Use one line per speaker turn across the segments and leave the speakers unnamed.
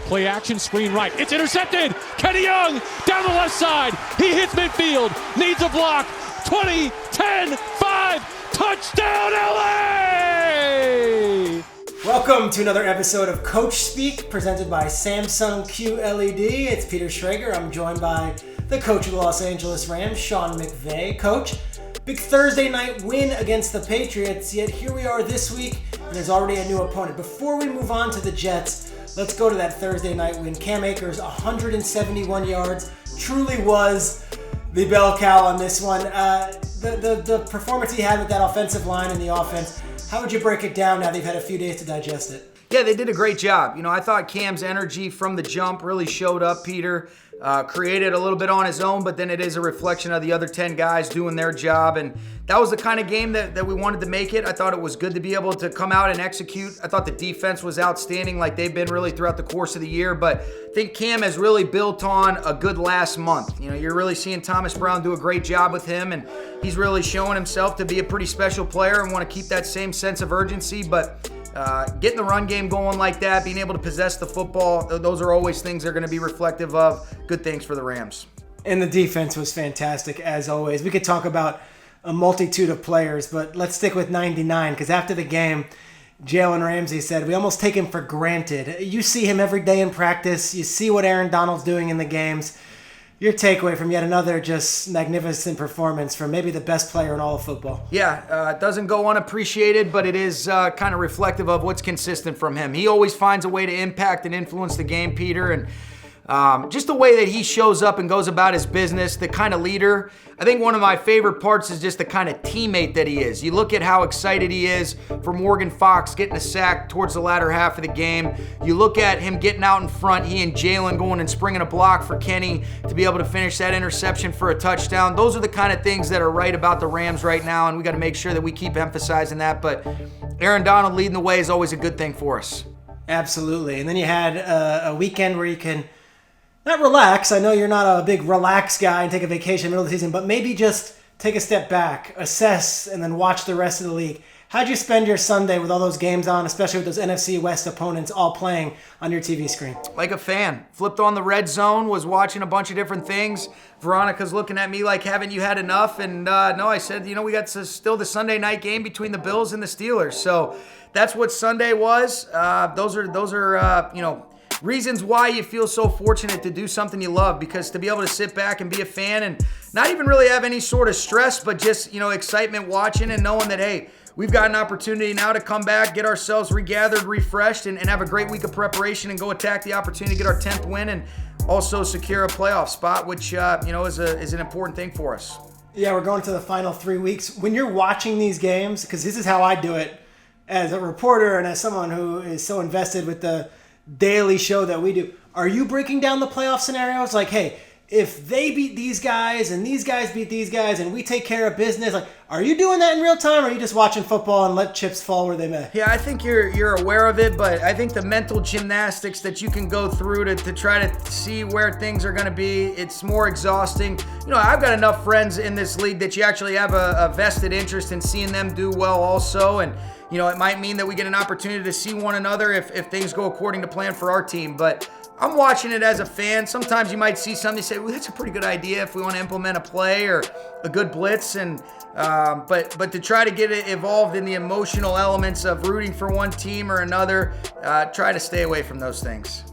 Play action, screen right. It's intercepted. Kenny Young down the left side. He hits midfield. Needs a block. 20, 10, 5. Touchdown LA!
Welcome to another episode of Coach Speak, presented by Samsung QLED. It's Peter Schrager. I'm joined by the coach of the Los Angeles Rams, Sean McVay. Coach, big Thursday night win against the Patriots, yet here we are this week, and there's already a new opponent. Before we move on to the Jets, let's go to that Thursday night win. Cam Akers, 171 yards, truly was the bell cow on this one. The performance he had with that offensive line and the offense, how would you break it down now they've had a few days to digest it?
Yeah, they did a great job. I thought Cam's energy from the jump really showed up, Peter. Created a little bit on his own, but then it is a reflection of the other 10 guys doing their job. And that was the kind of game that we wanted to make it. I thought it was good to be able to come out and execute. I thought the defense was outstanding like they've been really throughout the course of the year. But I think Cam has really built on a good last month. You're really seeing Thomas Brown do a great job with him, and he's really showing himself to be a pretty special player and want to keep that same sense of urgency. But getting the run game going like that, being able to possess the football, those are always things that are going to be reflective of good things for the Rams.
And the defense was fantastic, as always. We could talk about a multitude of players, but let's stick with 99, because after the game, Jalen Ramsey said, we almost take him for granted. You see him every day in practice. You see what Aaron Donald's doing in the games. Your takeaway from yet another just magnificent performance from maybe the best player in all of football.
Yeah, it doesn't go unappreciated, but it is kind of reflective of what's consistent from him. He always finds a way to impact and influence the game, Peter, and just the way that he shows up and goes about his business, the kind of leader. I think one of my favorite parts is just the kind of teammate that he is. You look at how excited he is for Morgan Fox getting a sack towards the latter half of the game. You look at him getting out in front, he and Jalen going and springing a block for Kenny to be able to finish that interception for a touchdown. Those are the kind of things that are right about the Rams right now, and we got to make sure that we keep emphasizing that. But Aaron Donald leading the way is always a good thing for us.
Absolutely. And then you had a weekend where you can not relax. I know you're not a big relax guy and take a vacation in the middle of the season, but maybe just take a step back, assess, and then watch the rest of the league. How'd you spend your Sunday with all those games on, especially with those NFC West opponents all playing on your TV screen?
Like a fan. Flipped on the red zone, was watching a bunch of different things. Veronica's looking at me like, haven't you had enough? And no, I said, we got still the Sunday night game between the Bills and the Steelers. So that's what Sunday was. Those are reasons why you feel so fortunate to do something you love, because to be able to sit back and be a fan and not even really have any sort of stress, but just, excitement watching and knowing that, hey, we've got an opportunity now to come back, get ourselves regathered, refreshed, and have a great week of preparation and go attack the opportunity to get our 10th win and also secure a playoff spot, which, is an important thing for us.
Yeah, we're going to the final 3 weeks. When you're watching these games, because this is how I do it as a reporter and as someone who is so invested with the daily show that we do, are you breaking down the playoff scenarios? Like, hey, if they beat these guys and these guys beat these guys and we take care of business, like, are you doing that in real time, or are you just watching football and let chips fall where they may?
Yeah, I think you're aware of it, but I think the mental gymnastics that you can go through to try to see where things are going to be, it's more exhausting. I've got enough friends in this league that you actually have a vested interest in seeing them do well also, and it might mean that we get an opportunity to see one another if things go according to plan for our team. But I'm watching it as a fan. Sometimes you might see something and say, well, that's a pretty good idea if we want to implement a play or a good blitz. And but to try to get it involved in the emotional elements of rooting for one team or another, try to stay away from those things.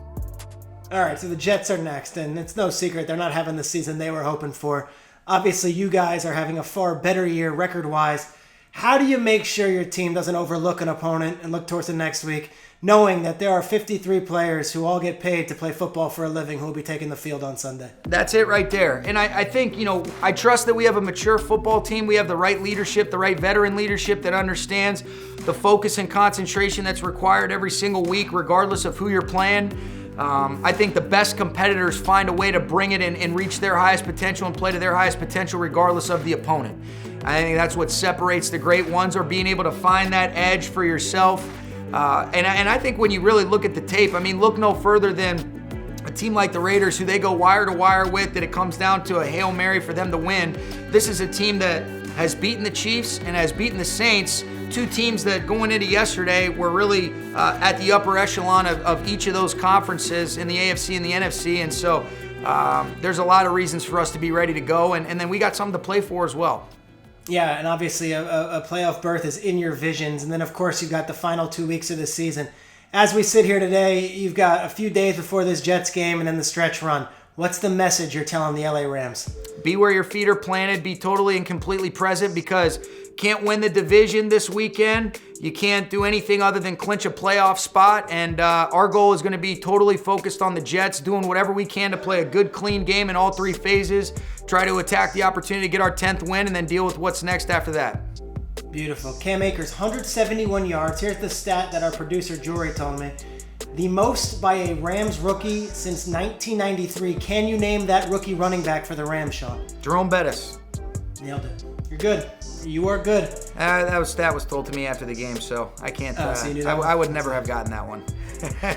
All right, so the Jets are next, and it's no secret they're not having the season they were hoping for. Obviously, you guys are having a far better year record-wise. How do you make sure your team doesn't overlook an opponent and look towards the next week, knowing that there are 53 players who all get paid to play football for a living who will be taking the field on Sunday?
That's it right there. And I think, I trust that we have a mature football team. We have the right leadership, the right veteran leadership that understands the focus and concentration that's required every single week, regardless of who you're playing. I think the best competitors find a way to bring it and reach their highest potential and play to their highest potential regardless of the opponent. I think that's what separates the great ones, or being able to find that edge for yourself. And I think when you really look at the tape, look no further than a team like the Raiders, who they go wire to wire with, that it comes down to a Hail Mary for them to win. This is a team that has beaten the Chiefs and has beaten the Saints, two teams that going into yesterday were really at the upper echelon of each of those conferences in the AFC and the NFC. And so there's a lot of reasons for us to be ready to go. And then we got something to play for as well.
Yeah, and obviously a playoff berth is in your visions. And then, of course, you've got the final 2 weeks of the season. As we sit here today, you've got a few days before this Jets game and then the stretch run. What's the message you're telling the LA Rams?
Be where your feet are planted. Be totally and completely present, because can't win the division this weekend. You can't do anything other than clinch a playoff spot. And our goal is going to be totally focused on the Jets, doing whatever we can to play a good, clean game in all three phases, try to attack the opportunity to get our 10th win, and then deal with what's next after that.
Beautiful. Cam Akers, 171 yards. Here's the stat that our producer Jory told me. The most by a Rams rookie since 1993. Can you name that rookie running back for the Rams, Sean?
Jerome Bettis.
Nailed it. You're good. You are good.
That was told to me after the game, so I can't.
So you knew that
I would never have gotten that one.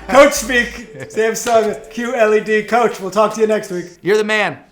Coach Speak, Samsung QLED. Coach, we'll talk to you next week.
You're the man.